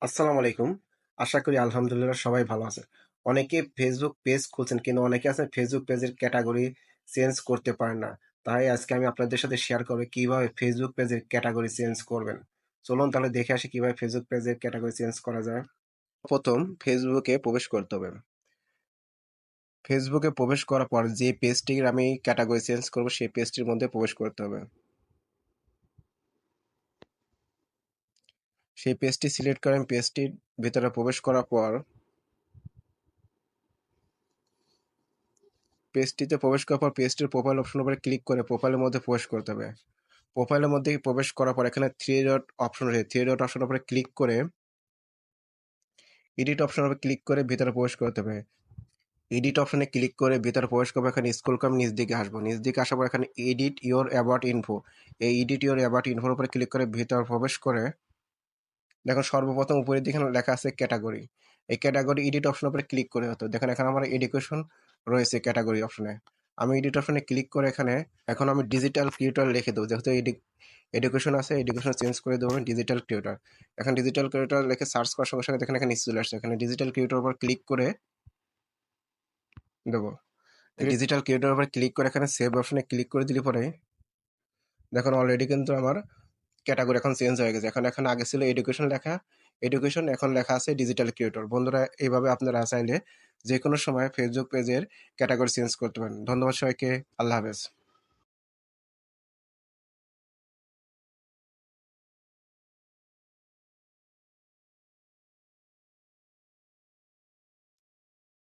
আসসালামু আলাইকুম। আশা করি আলহামদুলিল্লাহ সবাই ভালো আছে। অনেকে ফেসবুক পেজ খুলছেন কিন্তু অনেকে আছেন ফেসবুক পেজের ক্যাটেগরি চেঞ্জ করতে পারেন না। তাই আজকে আমি আপনাদের সাথে শেয়ার করব কিভাবে ফেসবুক পেজের ক্যাটেগরি চেঞ্জ করবেন। চলুন তাহলে দেখে আসি কিভাবে ফেসবুক পেজের ক্যাটেগরি চেঞ্জ করা যায়। প্রথম ফেসবুকে প্রবেশ করতে হবে। ফেসবুকে প্রবেশ করার পর যে পেজটির আমি ক্যাটেগরি চেঞ্জ করব সেই পেজটির মধ্যে প্রবেশ করতে হবে। সেই পেজটি সিলেক্ট করে আমি পেজটির ভিতরে প্রবেশ করার পর পেজটিতে প্রবেশ করার পর পেজটির প্রোফাইল অপশনের উপরে ক্লিক করে প্রোফাইলের মধ্যে প্রবেশ করতে হবে। প্রোফাইলের মধ্যে প্রবেশ করার পর এখানে থ্রি ডট অপশন রয়েছে, থ্রি ডট অপশনের উপরে ক্লিক করে এডিট অপশনের উপরে ক্লিক করে ভিতরে প্রবেশ করতে হবে। এডিট অপশনে ক্লিক করে ভিতরে প্রবেশ করবো, এখানে স্ক্রল করে আমি নিচ দিকে আসবো, নিচ দিকে আসার পর এখানে এডিট ইওর অ্যাবাউট ইনফো, এই এডিট ইওর অ্যাবাউট ইনফোর উপরে ক্লিক করে ভিতরে প্রবেশ করে দেখুন সর্বপ্রথম উপরের দিকে লেখা আছে ক্যাটাগরি। এই ক্যাটাগরি এডিট অপশনের উপরে ক্লিক করে হতো, দেখেন এখানে আমার এডুকেশন রয়েছে ক্যাটাগরি অপশনে। আমি এডিট অপশনে ক্লিক করে এখানে এখন আমি ডিজিটাল ক্রিয়েটর লিখে দেবো, যেহেতু এডুকেশন আছে এডুকেশন চেঞ্জ করে দেবো আমি ডিজিটাল ক্রিয়েটর। এখন ডিজিটাল ক্রিয়েটর লিখে সার্চ করার সঙ্গে সঙ্গে দেখেন এখানে নিচে চলে আসছে, এখানে ডিজিটাল ক্রিয়েটর উপর ক্লিক করে দেবো। ডিজিটাল ক্রিয়েটর উপর ক্লিক করে এখানে সেভ অপশনে ক্লিক করে দিলে পরে দেখুন অলরেডি কিন্তু আমার ক্যাটাগরি এখন চেঞ্জ হয়ে গেছে। এখন এখন আগে ছিল এডুকেশন লেখা, এডুকেশন এখন লেখা আছে ডিজিটাল ক্রিয়েটর। বন্ধুরা এইভাবে আপনারা চাইলে যে কোনো সময় ফেসবুক পেজের ক্যাটাগরি চেঞ্জ করতে পারেন। ধন্যবাদ সবাইকে। আল্লাহ হাফেজ।